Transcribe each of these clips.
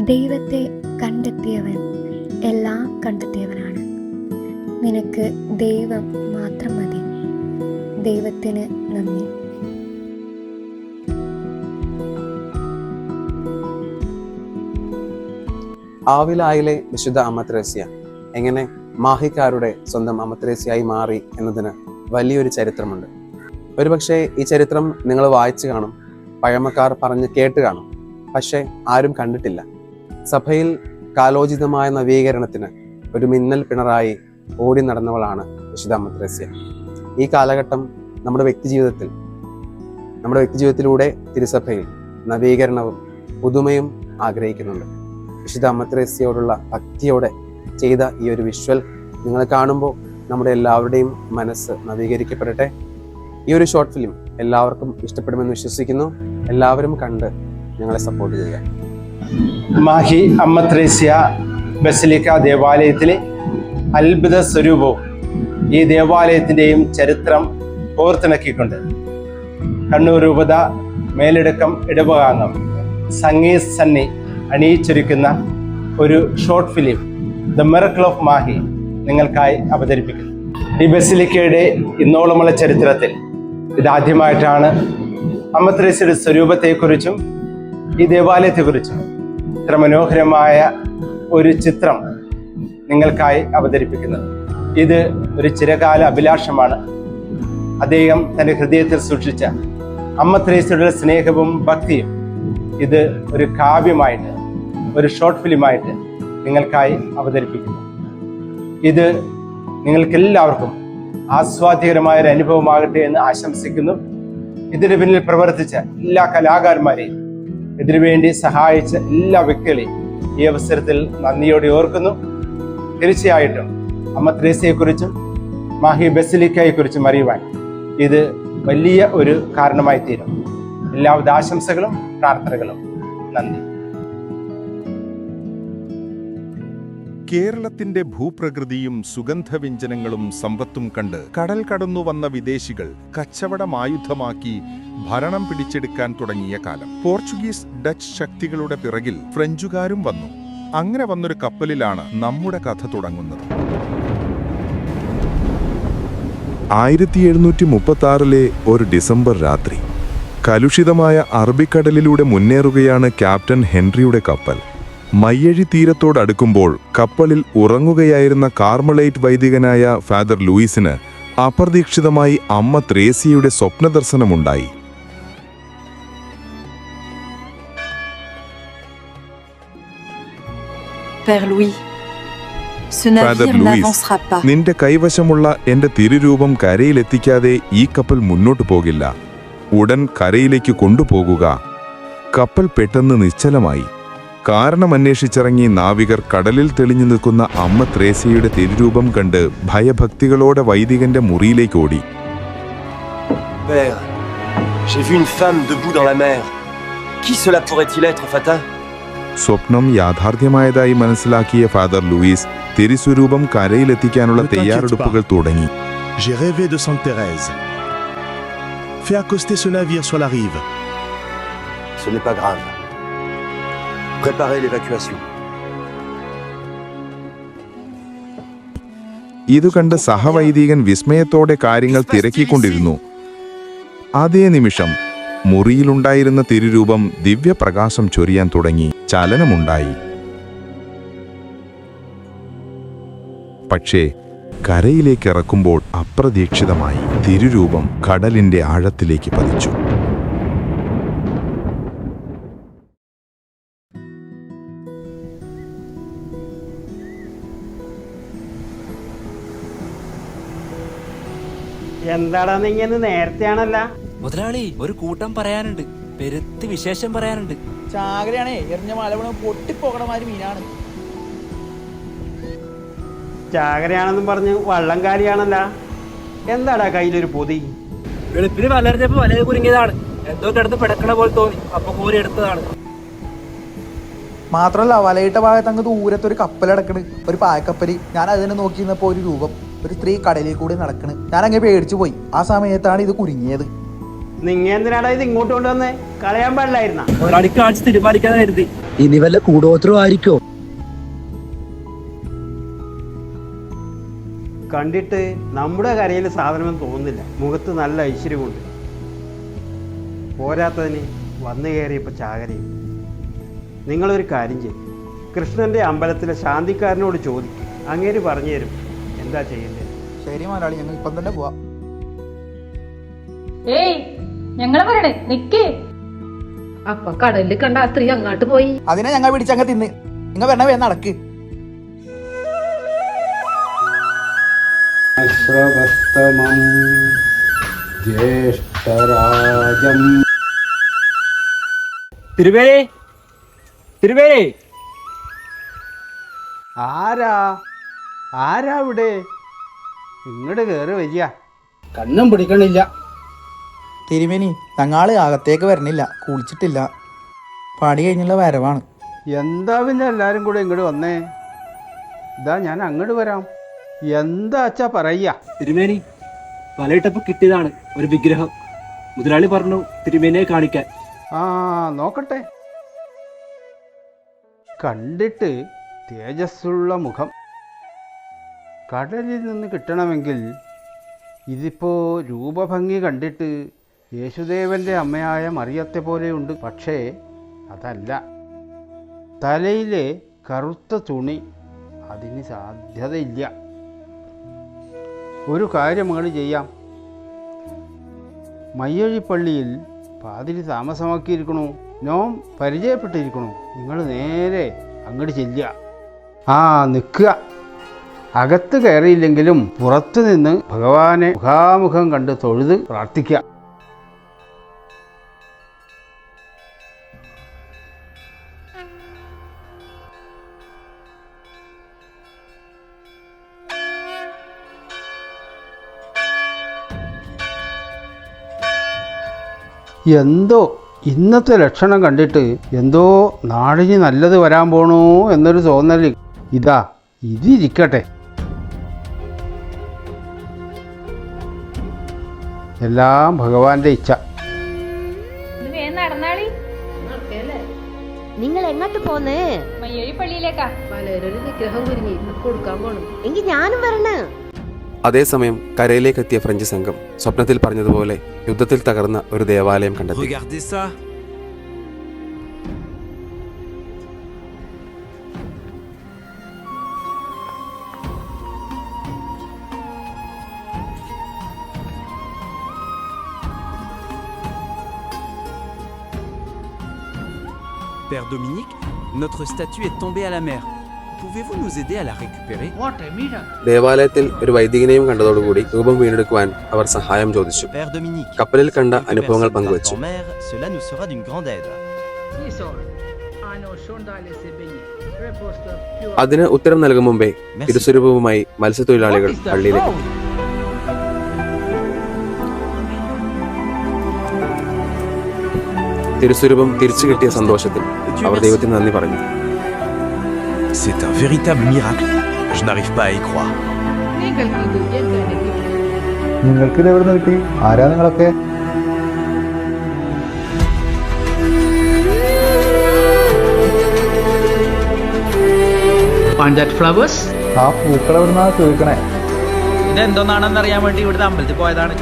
ദൈവത്തെ കണ്ടെത്തിയവൻ എല്ലാം കണ്ടെത്തിയവനാണ്. നിനക്ക് ദൈവം മാത്രം മതി. ദൈവത്തിന് നന്ദി. ആവിലായിലെ വിശുദ്ധ അമ്മ ത്രേസ്യ എങ്ങനെ മാഹിക്കാരുടെ സ്വന്തം അമ്മ ത്രേസ്യയായി മാറി എന്നതിന് വലിയൊരു ചരിത്രമുണ്ട്. ഒരുപക്ഷെ ഈ ചരിത്രം നിങ്ങൾ വായിച്ചു കാണും, പഴമക്കാർ പറഞ്ഞ് കേട്ട് കാണും, പക്ഷേ ആരും കണ്ടിട്ടില്ല. സഭയിൽ കാലോചിതമായ നവീകരണത്തിന് ഒരു മിന്നൽ പിണറായി ഓടി നടന്നവളാണ് വിശുദ്ധ അമ്മ ത്രേസ്യ. ഈ കാലഘട്ടം നമ്മുടെ വ്യക്തിജീവിതത്തിലൂടെ തിരുസഭയിൽ നവീകരണവും പുതുമയും ആഗ്രഹിക്കുന്നുണ്ട്. വിശുദ്ധ അമ്മ ത്രേസ്യയോടുള്ള ഭക്തിയോടെ ചെയ്ത ഈ ഒരു വിഷ്വൽ നിങ്ങൾ കാണുമ്പോൾ നമ്മുടെ എല്ലാവരുടെയും മനസ്സ് നവീകരിക്കപ്പെടട്ടെ. ഈ ഒരു ഷോർട്ട് ഫിലിം എല്ലാവർക്കും ഇഷ്ടപ്പെടുമെന്ന് വിശ്വസിക്കുന്നു. എല്ലാവരും കണ്ട് ഞങ്ങളെ സപ്പോർട്ട് ചെയ്യുക. മാഹി അമ്മ ത്രേസ്യ ബസിലിക്ക ദേവാലയത്തിലെ അത്ഭുത സ്വരൂപവും ഈ ദേവാലയത്തിൻ്റെയും ചരിത്രം കോർത്തിണക്കിക്കൊണ്ട് കണ്ണൂർ രൂപത മേലിടക്കം ഇടവകാംഗം സംഗീത് സണ്ണി അണിയിച്ചൊരുക്കുന്ന ഒരു short film the miracle of Mahe നിങ്ങൾക്കായി അവതരിപ്പിക്കുന്നു. ഈ ബസിലിക്കയുടെ ഇന്നോളമുള്ള ചരിത്രത്തിൽ ഇതാദ്യമായിട്ടാണ് അമ്മ ത്രേസ്യയുടെ സ്വരൂപത്തെക്കുറിച്ചും ഈ ദേവാലയത്തെക്കുറിച്ചും ഇത്ര മനോഹരമായ ഒരു ചിത്രം നിങ്ങൾക്കായി അവതരിപ്പിക്കുന്നത്. ഇത് ഒരു ചിരകാല അഭിലാഷമാണ്. അദ്ദേഹം തൻ്റെ ഹൃദയത്തിൽ സൂക്ഷിച്ച അമ്മ ത്രേസ്യയുടെ സ്നേഹവും ഭക്തിയും ഇത് ഒരു കാവ്യമായിട്ട്, ഒരു ഷോർട്ട് ഫിലിമായിട്ട് നിങ്ങൾക്കായി അവതരിപ്പിക്കുന്നു. ഇത് നിങ്ങൾക്കെല്ലാവർക്കും ആസ്വാദ്യകരമായ ഒരു അനുഭവമാകട്ടെ എന്ന് ആശംസിക്കുന്നു. ഇതിന് പിന്നിൽ പ്രവർത്തിച്ച എല്ലാ കലാകാരന്മാരെയും, ഇതിനുവേണ്ടി സഹായിച്ച എല്ലാ വ്യക്തികളെയും ഈ അവസരത്തിൽ നന്ദിയോടെ ഓർക്കുന്നു. തീർച്ചയായിട്ടും അമ്മ ത്രേസ്യയെക്കുറിച്ചും മാഹി ബസിലിക്കയെക്കുറിച്ചും അറിയുവാൻ ഇത് വലിയ ഒരു കാരണമായി തീരും. എല്ലാവിധ ആശംസകളും പ്രാർത്ഥനകളും. നന്ദി. കേരളത്തിന്റെ ഭൂപ്രകൃതിയും സുഗന്ധവ്യഞ്ജനങ്ങളും സമ്പത്തും കണ്ട് കടൽ കടന്നു വന്ന വിദേശികൾ കച്ചവടമായുധമാക്കി ഭരണം പിടിച്ചെടുക്കാൻ തുടങ്ങിയ കാലം. പോർച്ചുഗീസ്, ഡച്ച് ശക്തികളുടെ പിറകിൽ ഫ്രഞ്ചുകാരും വന്നു. അങ്ങനെ വന്നൊരു കപ്പലിലാണ് നമ്മുടെ കഥ തുടങ്ങുന്നത്. 1736 ഒരു ഡിസംബർ രാത്രി കലുഷിതമായ അറബിക്കടലിലൂടെ മുന്നേറുകയാണ് ക്യാപ്റ്റൻ ഹെൻറിയുടെ കപ്പൽ. മയ്യഴി തീരത്തോടടുക്കുമ്പോൾ കപ്പലിൽ ഉറങ്ങുകയായിരുന്ന കാർമലൈറ്റ് വൈദികനായ ഫാദർ ലൂയിസിന് അപ്രതീക്ഷിതമായി അമ്മ ത്രേസ്യയുടെ സ്വപ്നദർശനമുണ്ടായി. ഫാദർ ലൂയിസ്, നിന്റെ കൈവശമുള്ള എന്റെ തിരുരൂപം കരയിലെത്തിക്കാതെ ഈ കപ്പൽ മുന്നോട്ടു പോകില്ല. ഉടൻ കരയിലേക്ക് കൊണ്ടുപോകുക. കപ്പൽ പെട്ടെന്ന് നിശ്ചലമായി. കാരണമന്വേഷിച്ചിറങ്ങി നാവികർ കടലിൽ തെളിഞ്ഞു നിൽക്കുന്ന അമ്മ ത്രേസ്യയുടെ തിരുരൂപം കണ്ട് ഭയഭക്തികളോടെ വൈദികന്റെ മുറിയിലേക്ക് ഓടി. സ്വപ്നം യാഥാർത്ഥ്യമായതായി മനസ്സിലാക്കിയ ഫാദർ ലൂയിസ് തിരുസ്വരൂപം കരയിലെത്തിക്കാനുള്ള തയ്യാറെടുപ്പുകൾ തുടങ്ങി. Fais accoster ce navire sur la rive. Ce n'est pas grave. Préparez l'évacuation. ഇതു കണ്ട് സഹവൈദികൻ വിസ്മയത്തോടെ കാര്യങ്ങൾ തിരക്കിക്കൊണ്ടിരുന്നു. അതേ നിമിഷം മുറിയിലുണ്ടായിരുന്ന തിരുരൂപം ദിവ്യപ്രകാശം ചൊരിയാൻ തുടങ്ങി. ചലനമുണ്ടായി. പക്ഷേ കരയിലേക്ക് ഇറക്കുമ്പോൾ അപ്രതീക്ഷിതമായി തിരുരൂപം കടലിന്റെ ആഴത്തിലേക്ക് പതിച്ചു. എന്താടാ നീങ്ങന്ന് നേരത്തെയാണല്ല മുതലാളി, ഒരു കൂട്ടം പറയാനുണ്ട്. പെരുത്ത് വിശേഷം പറയാനുണ്ട്. ചാകരയാണേ, എറിഞ്ഞ മലവണം പൊട്ടിപ്പോകണ മാതിരി മീനാണ്. ചാകരയാണെന്നും പറഞ്ഞ് വള്ളം കാലിയാണല്ല. എന്താടാ കയ്യിലൊരു പൊതി? വെളുപ്പിന് വലറിഞ്ഞപ്പോ വലയത് കുരുങ്ങിയതാണ്. എന്തോ കിടന്ന് പിടക്കണ പോലെ തോന്നി. അപ്പൊ കോരി എടുത്തതാണ്. മാത്രല്ല വലയിട്ട ഭാഗത്ത് അങ്ങ് ദൂരത്തൊരു കപ്പലടക്കണ്, ഒരു പായക്കപ്പല്. ഞാൻ അതിനെ നോക്കിയിരുന്നപ്പോ ഒരു രൂപം, ഒരു സ്ത്രീ കടലിൽ കൂടി നടക്കണ്. ഞാൻ അങ്ങനെ പേടിച്ചു പോയി. ആ സമയത്താണ് ഇത് കുരുങ്ങിയത്. നിങ്ങ എന്തിനാടാ ഇത് ഇങ്ങോട്ട് കൊണ്ടുവന്നേ? കളയാൻ പാടില്ലായിരുന്ന? ഒരാളിക്ക് കാണിച്ച് തീരുമാനിക്കാതെ കരുതി. ഇനി വല്ല കൂടോത്രോ ആയിരിക്കോ? കണ്ടിട്ട് നമ്മുടെ കരയിൽ സാധനമൊന്നും തോന്നുന്നില്ല. മുഖത്ത് നല്ല ഐശ്വര്യമുണ്ട്. പോരാത്തതിന് വന്നു കയറിയപ്പോൾ ചാകരയും. നിങ്ങളൊരു കാര്യം ചെയ്യും, കൃഷ്ണൻ്റെ അമ്പലത്തിലെ ശാന്തിക്കാരനോട് ചോദിക്കും, അങ്ങേര് പറഞ്ഞു തരും എന്താ ചെയ്യേണ്ടത്. ശരി മുതലാളി, ഞങ്ങൾ ഇപ്പം തന്നെ പോവാം. ഏയ് ഞങ്ങളെ പറയണേ നിക്കേ. അപ്പൊ കടലിൽ കണ്ട ആ സ്ത്രീ അങ്ങോട്ട് പോയി. അതിനെ ഞങ്ങൾ പിടിച്ചങ്ങ് തിന്ന്. നിങ്ങൾ വരണ വേ നടക്ക്. ജ്യേഷ്ഠരാജം തിരുവേലി, തിരുവേലി, ആരാ ഇവിടെ? ഇങ്ങോട്ട് കയറി വരിക. കണ്ണും പിടിക്കണില്ല. തിരുമേനി, ഞങ്ങൾ അകത്തേക്ക് വരണില്ല, കുളിച്ചിട്ടില്ല. പണി കഴിഞ്ഞുള്ള വരവാണ്. എന്താ പിന്നെ എല്ലാവരും കൂടെ ഇങ്ങോട്ട് വന്നേ? ഇതാ ഞാൻ അങ്ങോട്ട് വരാം. എന്താ അച്ഛാ പറയ്യ? തിരുമേനി, വലയിട്ടപ്പോ കിട്ടിയതാണ് ഒരു വിഗ്രഹം. മുതലാളി പറഞ്ഞു തിരുമേനിയെ കാണിക്കാൻ. ആ നോക്കട്ടെ. കണ്ടിട്ട് തേജസ്സുള്ള മുഖം. കടലിൽ നിന്ന് കിട്ടണമെങ്കിൽ ഇതിപ്പോ രൂപഭംഗി കണ്ടിട്ട് യേശുദേവന്റെ അമ്മയായ മറിയത്തെ പോലെയുണ്ട്. പക്ഷേ അതല്ല. തലയിലെ കറുത്ത തുണി, അതിന് സാധ്യതയില്ല. ഒരു കാര്യം അങ്ങോട്ട് ചെയ്യാം. മയ്യഴിപ്പള്ളിയിൽ പാതിരി താമസമാക്കിയിരിക്കണു, നോം പരിചയപ്പെട്ടിരിക്കണു. നിങ്ങൾ നേരെ അങ്ങോട്ട് ചെല്ലുക. നിൽക്കുക. അകത്ത് കയറിയില്ലെങ്കിലും പുറത്തു നിന്ന് ഭഗവാനെ മുഖാമുഖം കണ്ട് തൊഴുത് പ്രാർത്ഥിക്കുക. എന്തോ ഇന്നത്തെ ലക്ഷണം കണ്ടിട്ട് എന്തോ നാടിന് നല്ലത് വരാൻ പോണോ എന്നൊരു തോന്നൽ. ഇതിരിക്കട്ടെ. എല്ലാം ഭഗവാന്റെ ഇച്ഛ. നിങ്ങൾ എങ്ങോട്ട് പോന്നേ? മയ്യഴിപ്പള്ളിയിലേക്കാ. പലരൊരു വിഗ്രഹം കുരുങ്ങി കൊടുക്കാൻ പോണു. എങ്കിൽ ഞാനും വരണേ. അതേസമയം കരയിലേക്കെത്തിയ ഫ്രഞ്ച് സംഘം സ്വപ്നത്തിൽ പറഞ്ഞതുപോലെ യുദ്ധത്തിൽ തകർന്ന ഒരു ദേവാലയം കണ്ടെത്തി. Père Dominique, notre statue est tombée à la mer. Pouvez-vous nous aider à la récupérer? ദേവാലയത്തിൽ ഒരു വൈദികനെയും കണ്ടതോടുകൂടി രൂപം വീണ്ടെടുക്കുവാൻ അവർ സഹായം ചോദിച്ചു. Père Dominique, കപ്പലിൽ കണ്ട അനുഭവങ്ങൾ പങ്കുവച്ചു. en mer, cela nous sera d'une grande aide. അതിന് ഉത്തരം നൽകും മുമ്പേ തിരുസ്വരൂപവുമായി മത്സ്യത്തൊഴിലാളികൾ പള്ളിയിലേക്ക് എത്തി. തിരുസ്വരൂപം തിരിച്ചു കിട്ടിയ സന്തോഷത്തിൽ അവർ ദൈവത്തിന് നന്ദി പറഞ്ഞു. C'est un véritable miracle. Je n'arrive pas à y croire. നിങ്ങൾക്ക് ഇത് എവിടെ നിന്ന് കിട്ടി? ആരാ നിങ്ങളൊക്കെ? ആ പൂക്കൾ എവിടുന്നാ ചോദിക്കണേ? ഇതെന്തോന്നാണെന്ന് അറിയാൻ വേണ്ടി ഇവിടുത്തെ അമ്പലത്തിൽ പോയതാണ്.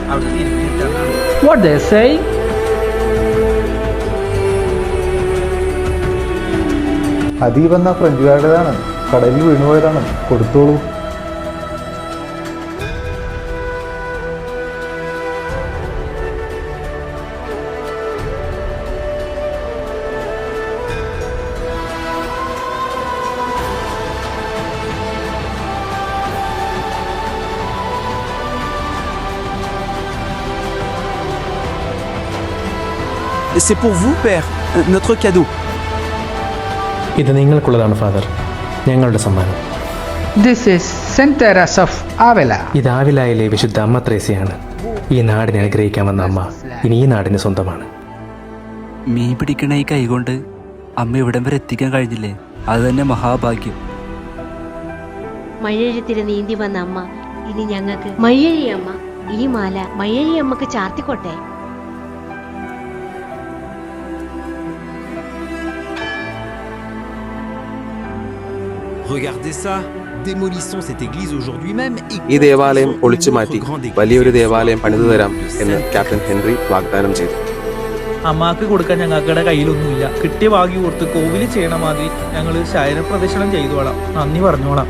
അദീപ് എന്ന ഫ്രഞ്ചുകാരുടേതാണ്. കടലിൽ വീണുപോയതാണ്. കൊടുത്തോളൂ. C'est pour vous, Père, notre cadeau. ഇത് നിങ്ങൾക്കുള്ളതാണ് ഫാദർ, ഞങ്ങളുടെ സമ്മാനം. ഇത് ആവിലായിലെ വിശുദ്ധ അമ്മ ത്രേസ്യയാണ്. ഈ നാടിനെ അനുഗ്രഹിക്കാൻ വന്ന അമ്മ ഇനി ഈ നാടിന് സ്വന്തമാണ്. മീൻ പിടിക്കണ ഈ കൈകൊണ്ട് അമ്മ ഇവിടം വരെ എത്തിക്കാൻ കഴിഞ്ഞില്ലേ, അത് തന്നെ മഹാഭാഗ്യം. മയ്യഴി നീന്തി വന്ന അമ്മ ഇനി ഞങ്ങൾക്ക് മയ്യഴി അമ്മ. ഈ മാല മയ്യഴി അമ്മക്ക് ചാർത്തിക്കോട്ടെ. Regardez ça. Démolissons cette église aujourd'hui même et ഈ ദേവാലയം പൊളിച്ചു മാറ്റി വലിയൊരു ദേവാലയം പണിതു തരാം എന്ന് ക്യാപ്റ്റൻ ഹെൻറി വാഗ്ദാനം ചെയ്തു. അമ്മാക്ക് കൊടുക്കാൻ ഞങ്ങളുടെ കയ്യിലൊന്നുമില്ല. കിട്ടിയ ഭാഗ്യം കൊടുത്ത് കോവില് ചെയ്യണ മാതിരി ഞങ്ങൾ ശയന പ്രദക്ഷിണം ചെയ്തോളാം. നന്ദി പറഞ്ഞോളാം.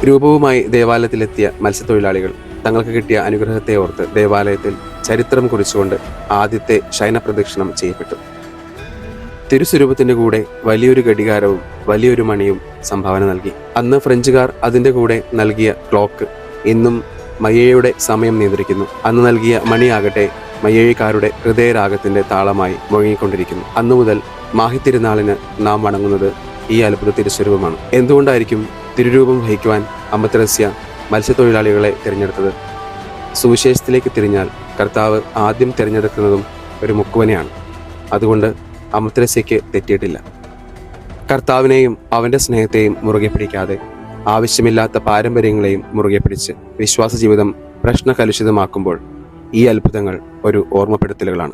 രൂപവുമായി ദേവാലയത്തിലെത്തിയ മത്സ്യത്തൊഴിലാളികൾ തങ്ങൾക്ക് കിട്ടിയ അനുഗ്രഹത്തെ ഓർത്ത് ദേവാലയത്തിൽ ചരിത്രം കുറിച്ചുകൊണ്ട് ആദ്യത്തെ ശയനപ്രദക്ഷിണം ചെയ്യപ്പെട്ടു. തിരുസ്വരൂപത്തിന്റെ കൂടെ വലിയൊരു ഘടികാരവും വലിയൊരു മണിയും സംഭാവന നൽകി. അന്ന് ഫ്രഞ്ചുകാർ അതിന്റെ കൂടെ നൽകിയ ക്ലോക്ക് ഇന്നും മയ്യയുടെ സമയം നിയന്ത്രിക്കുന്നു. അന്ന് നൽകിയ മണിയാകട്ടെ മയ്യക്കാരുടെ ഹൃദയരാഗത്തിന്റെ താളമായി മുഴങ്ങിക്കൊണ്ടിരിക്കുന്നു. അന്നു മുതൽ മാഹി തിരുനാളിന് നാം വണങ്ങുന്നത് ഈ അത്ഭുത തിരുസ്വരൂപമാണ്. എന്തുകൊണ്ടായിരിക്കും തിരുരൂപം വഹിക്കുവാൻ അമ്മ ത്രേസ്യ മത്സ്യത്തൊഴിലാളികളെ തിരഞ്ഞെടുത്തത്? സുവിശേഷത്തിലേക്ക് തിരിഞ്ഞാൽ കർത്താവ് ആദ്യം തിരഞ്ഞെടുക്കുന്നതും ഒരു മുക്കുവനെയാണ്. അതുകൊണ്ട് അമ്മ ത്രേസ്യയ്ക്ക് തെറ്റിയിട്ടില്ല. കർത്താവിനെയും അവന്റെ സ്നേഹത്തെയും മുറുകെ പിടിക്കാതെ ആവശ്യമില്ലാത്ത പാരമ്പര്യങ്ങളെയും മുറുകെ പിടിച്ച് വിശ്വാസ ജീവിതം പ്രശ്നകലുഷിതമാക്കുമ്പോൾ ഈ അത്ഭുതങ്ങൾ ഒരു ഓർമ്മപ്പെടുത്തലുകളാണ്.